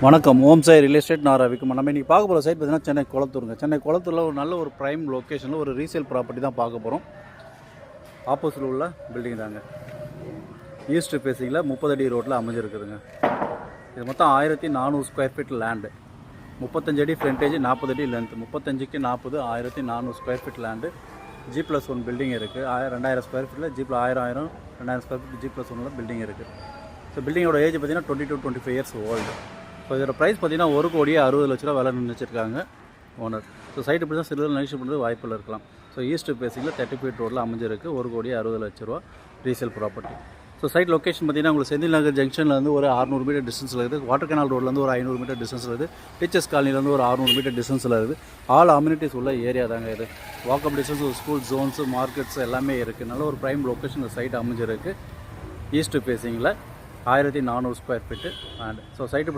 வணக்கம். ஓம் Sai real estate நான் ரவிக்குமார். நம்ம இன்றைக்கி பார்க்க போகிற சைட் பார்த்தீங்கன்னா சென்னை குளத்தூருங்க. சென்னை குளத்தூரில் ஒரு நல்ல ஒரு ப்ரைம் லொக்கேஷனில் ஒரு ரீசேல் ப்ராப்பர்ட்டி தான் பார்க்க போகிறோம். ஆப்போசிட்டில் உள்ள பில்டிங் தாங்க. ஈஸ்ட் ஃபேஸிங்கில் 30 அடி ரோட்டில் அமைஞ்சிருக்குதுங்க. இது மொத்தம் 1400 ஸ்கொயர் ஃபீட் லேண்டு, 35 அடி ஃப்ரண்டேஜ், 40 அடி லென்த், 35க்கு 40, 1400 square feet land. G+1 building இருக்குது. 2000 ஸ்கொயர் ஃபீட்டில் G+1000, 2000 square feet G+1 building இருக்குது. ஸோ பில்டிங்கோட ஏஜ் பார்த்தீங்கன்னா 20 to 25 இயர்ஸ் ஓல்டு. ஸோ இதோட ப்ரைஸ் பார்த்தீங்கன்னா 1,60,00,000 விலை நிர்ணயிச்சிருக்காங்க ஓனர். ஸோ சைட்டு இப்படி தான் சிறுவில் நெகிஷ் பண்ணுறது வாய்ப்பில் இருக்கலாம். ஸோ ஈஸ்ட் ஃபேஸிங்கில் 30 ஃபீட் ரோட்டில் அமைஞ்சிருக்கு. 1,60,00,000 resale property. So site location பார்த்தீங்கன்னா உங்களுக்கு செந்தில் நகர் ஜங்ஷன்லேருந்து ஒரு 600 மீட்டர் டிஸ்டன்ஸில் இருக்குது. வாட்டர் கேனால் ரோட்லேருந்து ஒரு 500 மீட்டர் டிஸ்டன்ஸில் இருக்குது. டீச்சர்ஸ் காலனிலேருந்து ஒரு 600 மீட்டர் டிஸ்டன்ஸில் இருக்குது. ஆல் அம்யூனிட்டிஸ் உள்ள ஏரியா தாங்க இது. Walkable distance, school, zones, markets எல்லாமே இருக்குது. நல்ல ஒரு ப்ரைம் லொக்கேஷன் இந்த சைட் அமைஞ்சிருக்கு. ஈஸ்ட் ஃபேஸிங்கில் 1400 square feet. And so site